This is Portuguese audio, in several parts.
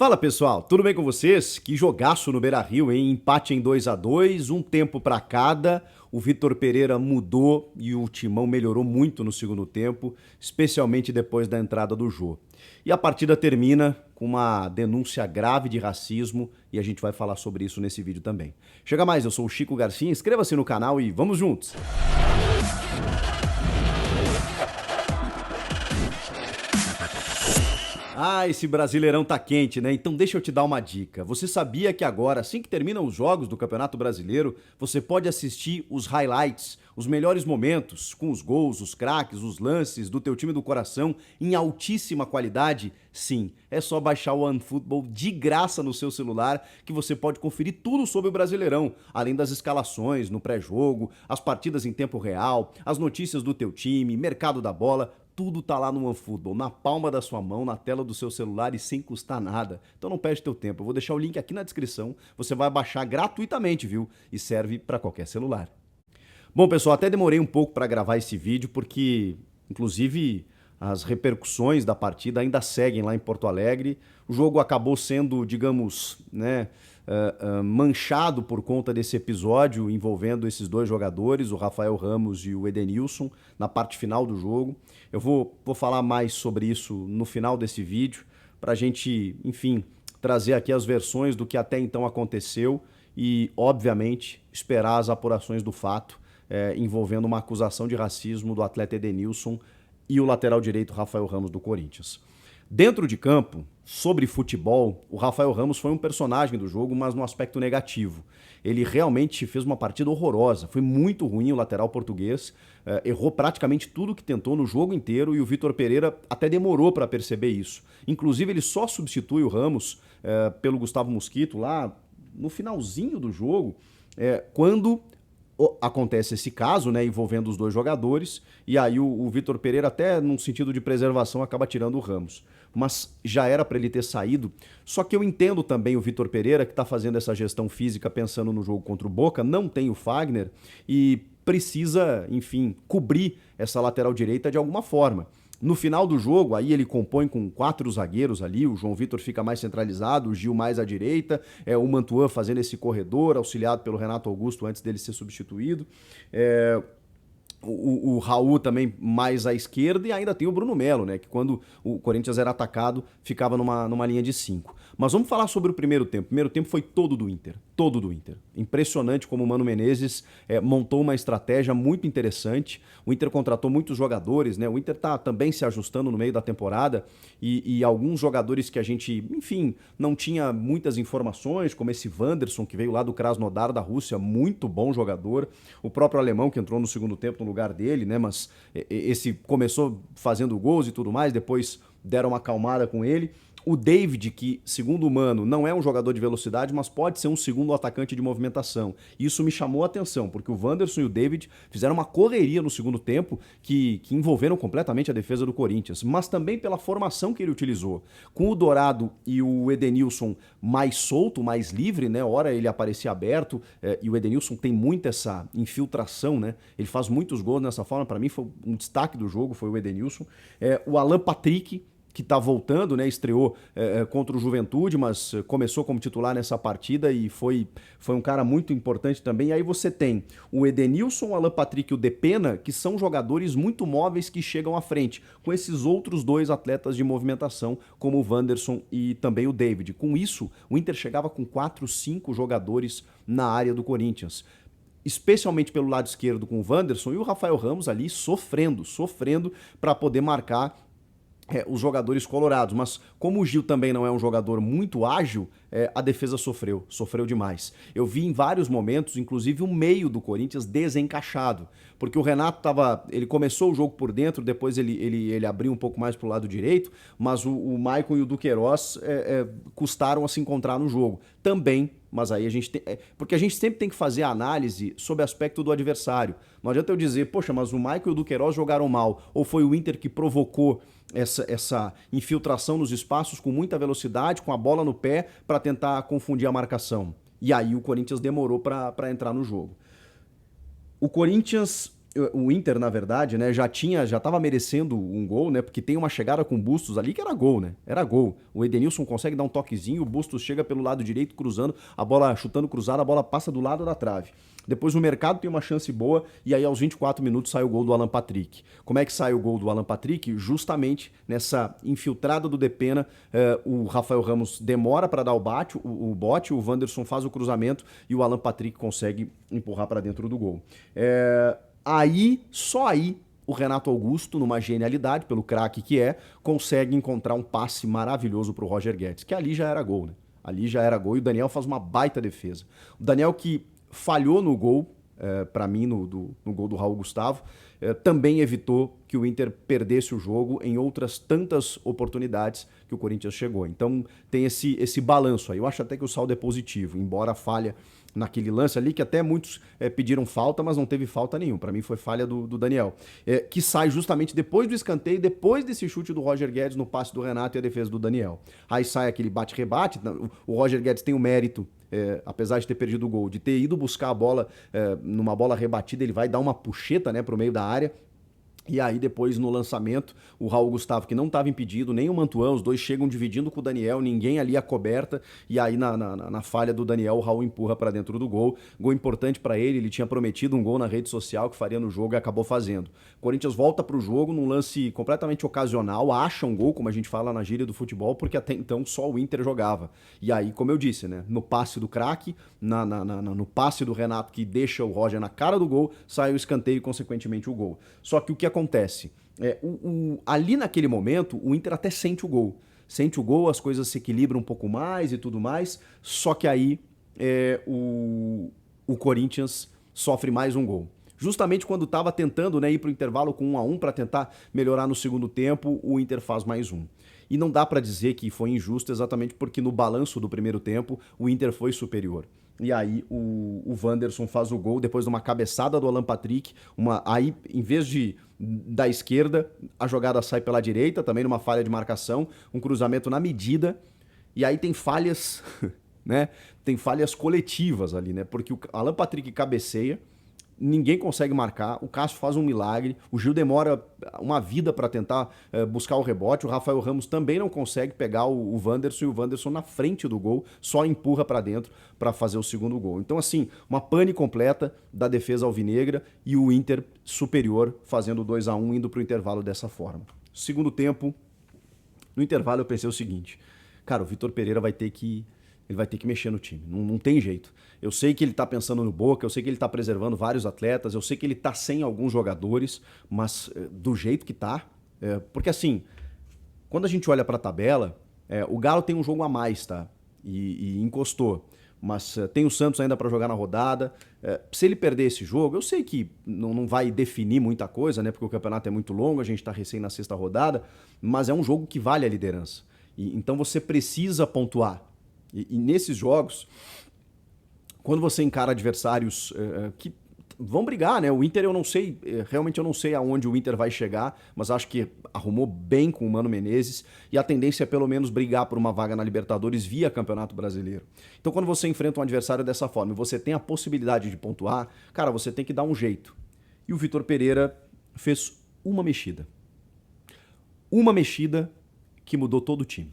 Fala pessoal, tudo bem com vocês? Que jogaço no Beira-Rio, hein? Empate em 2-2, um tempo para cada. O Vitor Pereira mudou e o Timão melhorou muito no segundo tempo, especialmente depois da entrada do Jô. E a partida termina com uma denúncia grave de racismo e a gente vai falar sobre isso nesse vídeo também. Chega mais, eu sou o Chico Garcia, inscreva-se no canal e vamos juntos! Ah, esse Brasileirão tá quente, né? Então deixa eu te dar uma dica. Você sabia que agora, assim que terminam os jogos do Campeonato Brasileiro, você pode assistir os highlights, os melhores momentos, com os gols, os craques, os lances do teu time do coração em altíssima qualidade? Sim, é só baixar o OneFootball de graça no seu celular que você pode conferir tudo sobre o Brasileirão, além das escalações no pré-jogo, as partidas em tempo real, as notícias do teu time, mercado da bola. Tudo tá lá no OneFootball, na palma da sua mão, na tela do seu celular e sem custar nada. Então não perde teu tempo, eu vou deixar o link aqui na descrição, você vai baixar gratuitamente, viu? E serve para qualquer celular. Bom, pessoal, até demorei um pouco para gravar esse vídeo porque, inclusive, as repercussões da partida ainda seguem lá em Porto Alegre. O jogo acabou sendo, digamos, né, manchado por conta desse episódio envolvendo esses dois jogadores, o Rafael Ramos e o Edenilson, na parte final do jogo. Eu vou falar mais sobre isso no final desse vídeo, para a gente, enfim, trazer aqui as versões do que até então aconteceu e, obviamente, esperar as apurações do fato envolvendo uma acusação de racismo do atleta Edenilson e o lateral direito Rafael Ramos do Corinthians. Dentro de campo, sobre futebol, o Rafael Ramos foi um personagem do jogo, mas no aspecto negativo. Ele realmente fez uma partida horrorosa, foi muito ruim o lateral português, errou praticamente tudo que tentou no jogo inteiro e o Vitor Pereira até demorou para perceber isso. Inclusive ele só substitui o Ramos pelo Gustavo Mosquito lá no finalzinho do jogo, quando acontece esse caso, né, envolvendo os dois jogadores, e aí o Vitor Pereira, até num sentido de preservação, acaba tirando o Ramos. Mas já era para ele ter saído. Só que eu entendo também o Vitor Pereira, que está fazendo essa gestão física pensando no jogo contra o Boca, não tem o Fagner e precisa, enfim, cobrir essa lateral direita de alguma forma. No final do jogo, aí ele compõe com 4 zagueiros ali, o João Vitor fica mais centralizado, o Gil mais à direita, o Mantuan fazendo esse corredor, auxiliado pelo Renato Augusto antes dele ser substituído. O Raul também mais à esquerda e ainda tem o Bruno Melo, né, que quando o Corinthians era atacado ficava numa linha de 5. Mas vamos falar sobre o primeiro tempo. O primeiro tempo foi todo do Inter, todo do Inter. Impressionante como o Mano Menezes montou uma estratégia muito interessante. O Inter contratou muitos jogadores, né? O Inter tá também se ajustando no meio da temporada e alguns jogadores que a gente, enfim, não tinha muitas informações, como esse Wanderson, que veio lá do Krasnodar da Rússia, muito bom jogador. O próprio alemão que entrou no segundo tempo no lugar dele, né? Mas esse começou fazendo gols e tudo mais, depois deram uma acalmada com ele. O David, que, segundo o Mano, não é um jogador de velocidade, mas pode ser um segundo atacante de movimentação. Isso me chamou a atenção, porque o Wanderson e o David fizeram uma correria no segundo tempo que envolveram completamente a defesa do Corinthians, mas também pela formação que ele utilizou. Com o Dourado e o Edenilson mais solto, mais livre, né? Ora ele aparecia aberto, e o Edenilson tem muito essa infiltração, né? Ele faz muitos gols nessa forma, para mim foi um destaque do jogo, foi o Edenilson. O Alan Patrick, que está voltando, né? Estreou contra o Juventude, mas começou como titular nessa partida e foi um cara muito importante também. E aí você tem o Edenilson, o Alan Patrick e o Depena, que são jogadores muito móveis que chegam à frente, com esses outros dois atletas de movimentação, como o Wanderson e também o David. Com isso, o Inter chegava com 4, 5 jogadores na área do Corinthians, especialmente pelo lado esquerdo com o Wanderson e o Rafael Ramos ali sofrendo para poder marcar os jogadores colorados, mas como o Gil também não é um jogador muito ágil, a defesa sofreu demais. Eu vi em vários momentos, inclusive o meio do Corinthians desencaixado, porque o Renato ele começou o jogo por dentro, depois ele abriu um pouco mais pro lado direito, mas o Maicon e o Duqueiroz custaram a se encontrar no jogo. Também, mas aí a gente tem... porque a gente sempre tem que fazer a análise sob o aspecto do adversário. Não adianta eu dizer, poxa, mas o Maicon e o Duqueiroz jogaram mal, ou foi o Inter que provocou essa infiltração nos espaços com muita velocidade, com a bola no pé, para tentar confundir a marcação. E aí o Corinthians demorou para entrar no jogo. O Corinthians o Inter, na verdade, né, já estava merecendo um gol, né? Porque tem uma chegada com o Bustos ali que era gol, né? Era gol. O Edenilson consegue dar um toquezinho, o Bustos chega pelo lado direito cruzando, a bola chutando cruzada, a bola passa do lado da trave. Depois o Mercado tem uma chance boa e aí aos 24 minutos sai o gol do Alan Patrick. Como é que sai o gol do Alan Patrick? Justamente nessa infiltrada do Depena, o Rafael Ramos demora para dar o bote, o Wanderson faz o cruzamento e o Alan Patrick consegue empurrar para dentro do gol. Aí, só aí, o Renato Augusto, numa genialidade, pelo craque que é, consegue encontrar um passe maravilhoso pro Roger Guedes, que ali já era gol, né? Ali já era gol e o Daniel faz uma baita defesa. O Daniel que falhou no gol, para mim, no gol do Raul Gustavo, também evitou que o Inter perdesse o jogo em outras tantas oportunidades que o Corinthians chegou. Então tem esse balanço aí. Eu acho até que o saldo é positivo, embora a falha naquele lance ali, que até muitos pediram falta, mas não teve falta nenhum. Para mim foi falha do Daniel, que sai justamente depois do escanteio, depois desse chute do Roger Guedes no passe do Renato e a defesa do Daniel. Aí sai aquele bate-rebate, o Roger Guedes tem o mérito, apesar de ter perdido o gol, de ter ido buscar a bola numa bola rebatida, ele vai dar uma puxeta, né, pro meio da área. E aí depois no lançamento, o Raul Gustavo, que não estava impedido, nem o Mantuan, os dois chegam dividindo com o Daniel, ninguém ali a coberta, e aí na falha do Daniel, o Raul empurra para dentro do gol. Gol importante para ele tinha prometido um gol na rede social que faria no jogo e acabou fazendo. O Corinthians volta para o jogo num lance completamente ocasional, acha um gol, como a gente fala na gíria do futebol, porque até então só o Inter jogava. E aí, como eu disse, né, no passe do craque, no passe do Renato que deixa o Roger na cara do gol, sai o escanteio e consequentemente o gol. Só que o que acontece? Ali naquele momento, o Inter até sente o gol. Sente o gol, as coisas se equilibram um pouco mais e tudo mais, só que aí o Corinthians sofre mais um gol. Justamente quando estava tentando, né, ir para o intervalo com 1-1 para tentar melhorar no segundo tempo, o Inter faz mais um. E não dá para dizer que foi injusto exatamente porque no balanço do primeiro tempo o Inter foi superior. E aí o Wanderson faz o gol depois de uma cabeçada do Alan Patrick. Aí, em vez de da esquerda, a jogada sai pela direita, também numa falha de marcação, um cruzamento na medida. E aí tem falhas, né? Tem falhas coletivas ali, né? Porque o Alan Patrick cabeceia, ninguém consegue marcar, o Cássio faz um milagre, o Gil demora uma vida para tentar buscar o rebote, o Rafael Ramos também não consegue pegar o Wanderson, e o Wanderson na frente do gol só empurra para dentro para fazer o segundo gol. Então assim, uma pane completa da defesa alvinegra e o Inter superior fazendo 2-1 indo para o intervalo dessa forma. Segundo tempo, no intervalo eu pensei o seguinte, cara, o Vitor Pereira vai ter que mexer no time, não tem jeito. Eu sei que ele tá pensando no Boca, eu sei que ele tá preservando vários atletas, eu sei que ele tá sem alguns jogadores, mas do jeito que tá, porque assim, quando a gente olha pra tabela, o Galo tem um jogo a mais, tá? E encostou. Mas tem o Santos ainda para jogar na rodada. Se ele perder esse jogo, eu sei que não vai definir muita coisa, né? Porque o campeonato é muito longo, a gente tá recém na sexta rodada, mas é um jogo que vale a liderança. Então você precisa pontuar. E nesses jogos, quando você encara adversários que vão brigar, né? O Inter eu não sei, realmente eu não sei aonde o Inter vai chegar, mas acho que arrumou bem com o Mano Menezes e a tendência é pelo menos brigar por uma vaga na Libertadores via Campeonato Brasileiro. Então quando você enfrenta um adversário dessa forma e você tem a possibilidade de pontuar, cara, você tem que dar um jeito. E o Vitor Pereira fez uma mexida. Uma mexida que mudou todo o time.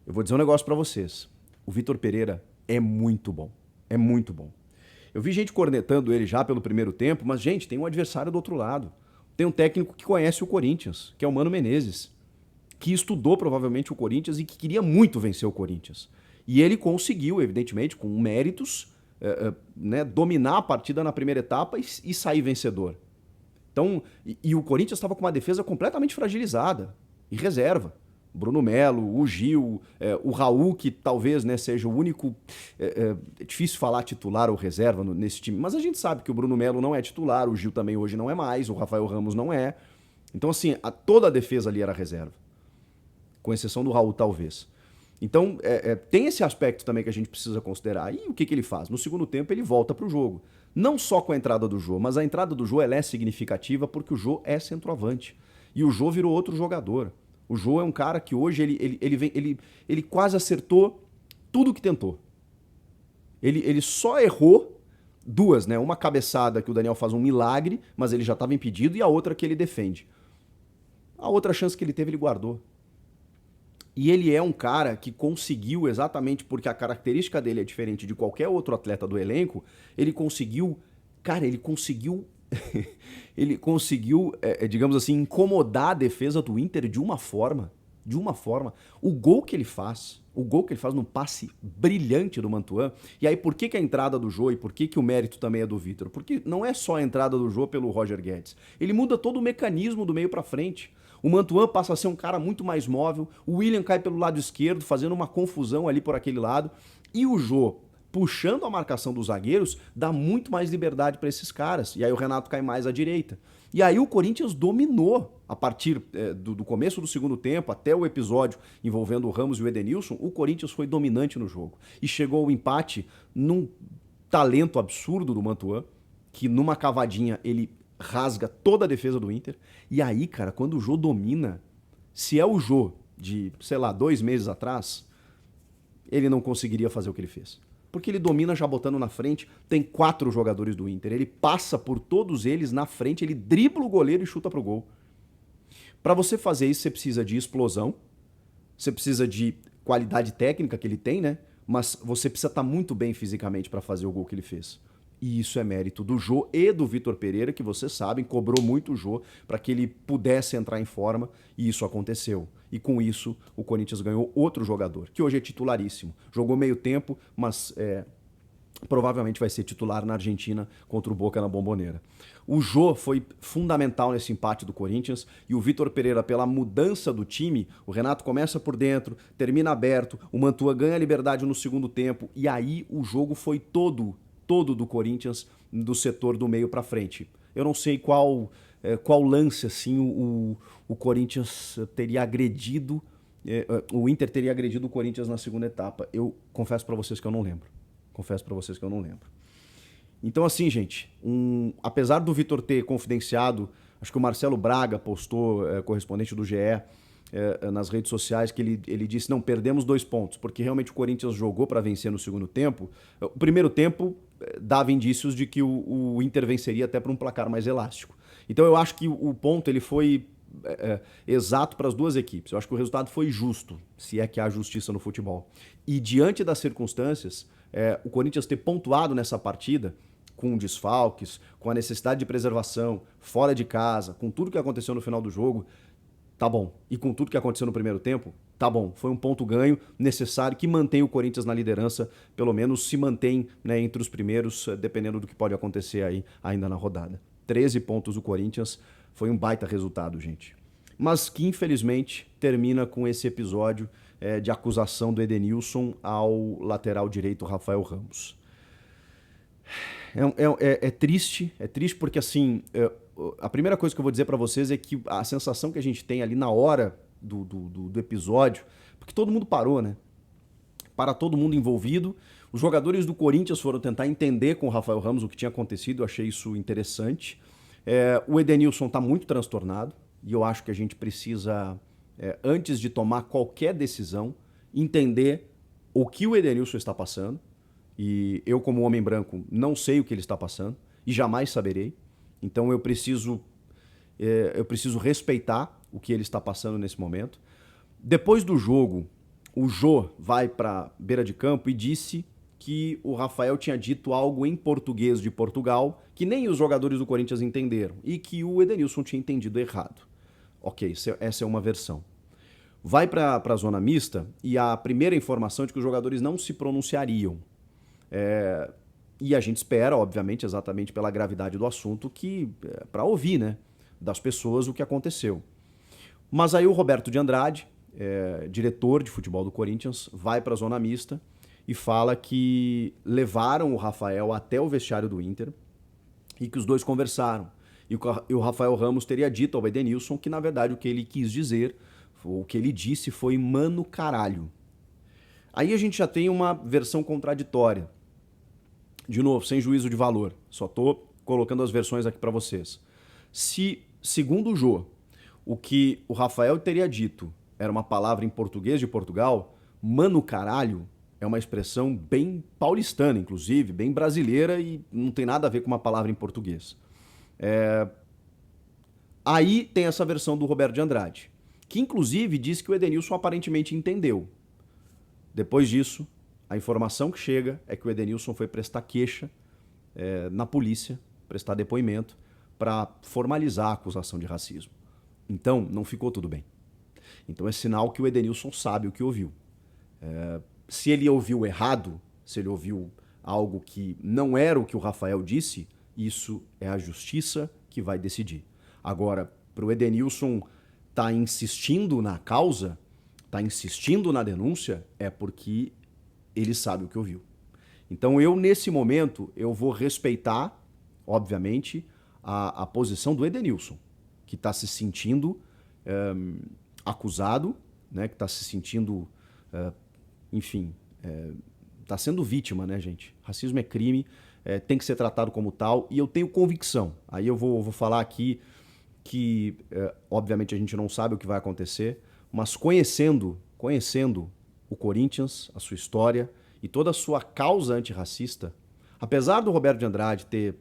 Eu vou dizer um negócio pra vocês. O Vitor Pereira é muito bom. É muito bom. Eu vi gente cornetando ele já pelo primeiro tempo, mas, gente, tem um adversário do outro lado. Tem um técnico que conhece o Corinthians, que é o Mano Menezes, que estudou provavelmente o Corinthians e que queria muito vencer o Corinthians. E ele conseguiu, evidentemente, com méritos, né, dominar a partida na primeira etapa e sair vencedor. Então, e o Corinthians estava com uma defesa completamente fragilizada, e reserva. Bruno Melo, o Gil, o Raul, que talvez, né, seja o único... É difícil falar titular ou reserva nesse time, mas a gente sabe que o Bruno Melo não é titular, o Gil também hoje não é mais, o Rafael Ramos não é. Então, assim, toda a defesa ali era reserva, com exceção do Raul, talvez. Então, tem esse aspecto também que a gente precisa considerar. E o que ele faz? No segundo tempo, ele volta para o jogo. Não só com a entrada do Jô, mas a entrada do Jô ela é significativa porque o Jô é centroavante. E o Jô virou outro jogador. O Jô é um cara que hoje ele quase acertou tudo que tentou. Ele só errou Duas, né? Uma cabeçada que o Daniel faz um milagre, mas ele já estava impedido, e a outra que ele defende. A outra chance que ele teve, ele guardou. E ele é um cara que conseguiu, exatamente porque a característica dele é diferente de qualquer outro atleta do elenco, ele conseguiu, cara, ele conseguiu, ele conseguiu, digamos assim, incomodar a defesa do Inter de uma forma. O gol que ele faz num passe brilhante do Mantuan. E aí, por que, que a entrada do Jô e por que, que o mérito também é do Vitor? Porque não é só a entrada do Jô pelo Roger Guedes. Ele muda todo o mecanismo do meio pra frente. O Mantuan passa a ser um cara muito mais móvel. O William cai pelo lado esquerdo, fazendo uma confusão ali por aquele lado. E o Jô, puxando a marcação dos zagueiros, dá muito mais liberdade para esses caras. E aí o Renato cai mais à direita. E aí o Corinthians dominou a partir do começo do segundo tempo até o episódio envolvendo o Ramos e o Edenilson. O Corinthians foi dominante no jogo. E chegou ao empate num talento absurdo do Mantuan, que numa cavadinha ele rasga toda a defesa do Inter. E aí, cara, quando o Jô domina, se é o Jô de, sei lá, 2 meses atrás, ele não conseguiria fazer o que ele fez. Porque ele domina já botando na frente, tem 4 jogadores do Inter, ele passa por todos eles na frente, ele dribla o goleiro e chuta pro gol. Para você fazer isso, você precisa de explosão, você precisa de qualidade técnica que ele tem, né? Mas você precisa estar muito bem fisicamente para fazer o gol que ele fez. E isso é mérito do Jô e do Vitor Pereira, que vocês sabem, cobrou muito o Jô para que ele pudesse entrar em forma, e isso aconteceu. E com isso, o Corinthians ganhou outro jogador, que hoje é titularíssimo. Jogou meio tempo, mas provavelmente vai ser titular na Argentina contra o Boca na Bombonera. O Jô foi fundamental nesse empate do Corinthians, e o Vitor Pereira, pela mudança do time, o Renato começa por dentro, termina aberto, o Mantua ganha liberdade no segundo tempo, e aí o jogo foi todo do Corinthians do setor do meio para frente. Eu não sei qual lance assim o Corinthians teria agredido, o Inter teria agredido o Corinthians na segunda etapa. Eu confesso para vocês que eu não lembro. Então assim, gente, apesar do Vitor ter confidenciado, acho que o Marcelo Braga postou, correspondente do GE, nas redes sociais, que ele disse, não, perdemos 2 pontos, porque realmente o Corinthians jogou para vencer no segundo tempo. O primeiro tempo dava indícios de que o Inter venceria até para um placar mais elástico. Então eu acho que o ponto ele foi exato para as duas equipes. Eu acho que o resultado foi justo, se é que há justiça no futebol. E diante das circunstâncias, o Corinthians ter pontuado nessa partida, com desfalques, com a necessidade de preservação, fora de casa, com tudo que aconteceu no final do jogo, tá bom. E com tudo que aconteceu no primeiro tempo, tá bom. Foi um ponto ganho necessário que mantém o Corinthians na liderança, pelo menos se mantém, né, entre os primeiros, dependendo do que pode acontecer aí ainda na rodada. 13 pontos do Corinthians, foi um baita resultado, gente. Mas que infelizmente termina com esse episódio de acusação do Edenilson ao lateral direito Rafael Ramos. É triste porque assim, a primeira coisa que eu vou dizer pra vocês é que a sensação que a gente tem ali na hora do episódio, porque todo mundo parou, né? Para todo mundo envolvido. Os jogadores do Corinthians foram tentar entender com o Rafael Ramos o que tinha acontecido, eu achei isso interessante. O Edenilson tá muito transtornado e eu acho que a gente precisa, antes de tomar qualquer decisão, entender o que o Edenilson está passando. E eu, como homem branco, não sei o que ele está passando e jamais saberei. Então eu preciso respeitar o que ele está passando nesse momento. Depois do jogo, o Jô vai para beira de campo e disse que o Rafael tinha dito algo em português de Portugal que nem os jogadores do Corinthians entenderam e que o Edenilson tinha entendido errado. Ok, essa é uma versão. Vai para a zona mista e a primeira informação é de que os jogadores não se pronunciariam. E a gente espera, obviamente, exatamente pela gravidade do assunto, para ouvir, né, das pessoas o que aconteceu. Mas aí o Roberto de Andrade, diretor de futebol do Corinthians, vai para a zona mista e fala que levaram o Rafael até o vestiário do Inter e que os dois conversaram. E o Rafael Ramos teria dito ao Edenilson que, na verdade, o que ele quis dizer, o que ele disse foi mano caralho. Aí a gente já tem uma versão contraditória. De novo, sem juízo de valor. Só tô colocando as versões aqui para vocês. Se, segundo o Jô, o que o Rafael teria dito era uma palavra em português de Portugal, mano caralho, é uma expressão bem paulistana, inclusive, bem brasileira e não tem nada a ver com uma palavra em português. Aí tem essa versão do Roberto de Andrade, que inclusive diz que o Edenilson aparentemente entendeu. Depois disso, a informação que chega é que o Edenilson foi prestar queixa na polícia, prestar depoimento, para formalizar a acusação de racismo. Então, não ficou tudo bem. Então é sinal que o Edenilson sabe o que ouviu. Se ele ouviu errado, se ele ouviu algo que não era o que o Rafael disse, isso é a justiça que vai decidir. Agora, para o Edenilson estar insistindo na causa, estar insistindo na denúncia, é porque ele sabe o que ouviu. Então eu, nesse momento, eu vou respeitar, obviamente, a posição do Edenilson, que está se sentindo acusado, né, que está se sentindo, enfim, está sendo vítima, né, gente? Racismo é crime, tem que ser tratado como tal, e eu tenho convicção. Aí eu vou falar aqui que, obviamente, a gente não sabe o que vai acontecer, mas conhecendo o Corinthians, a sua história e toda a sua causa antirracista, apesar do Roberto de Andrade ter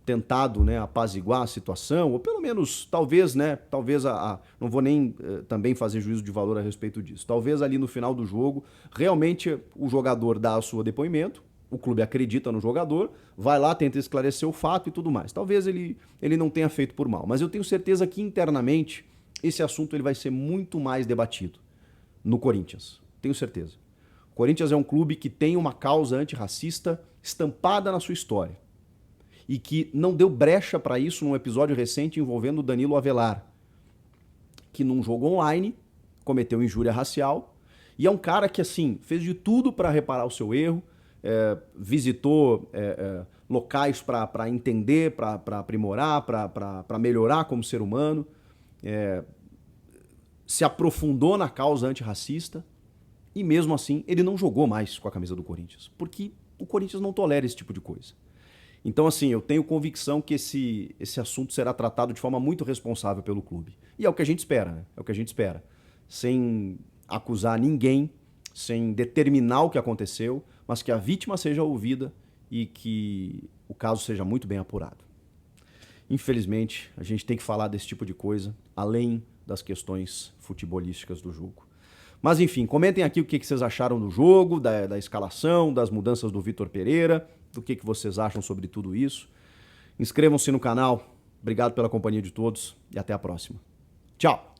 tentado, né, apaziguar a situação, ou pelo menos, talvez, né, não vou nem também fazer juízo de valor a respeito disso, talvez ali no final do jogo, realmente o jogador dá o seu depoimento, o clube acredita no jogador, vai lá, tenta esclarecer o fato e tudo mais. Talvez ele não tenha feito por mal, mas eu tenho certeza que internamente esse assunto ele vai ser muito mais debatido no Corinthians, tenho certeza. O Corinthians é um clube que tem uma causa antirracista estampada na sua história e que não deu brecha para isso num episódio recente envolvendo o Danilo Avelar, que num jogo online cometeu injúria racial e é um cara que, assim, fez de tudo para reparar o seu erro, visitou locais para entender, para aprimorar, para melhorar como ser humano, se aprofundou na causa antirracista e mesmo assim ele não jogou mais com a camisa do Corinthians, porque o Corinthians não tolera esse tipo de coisa. Então, assim, eu tenho convicção que esse assunto será tratado de forma muito responsável pelo clube. E é o que a gente espera, né? É o que a gente espera. Sem acusar ninguém, sem determinar o que aconteceu, mas que a vítima seja ouvida e que o caso seja muito bem apurado. Infelizmente, a gente tem que falar desse tipo de coisa, além das questões futebolísticas do jogo. Mas enfim, comentem aqui o que vocês acharam do jogo, da escalação, das mudanças do Vitor Pereira, do que vocês acham sobre tudo isso. Inscrevam-se no canal. Obrigado pela companhia de todos e até a próxima. Tchau!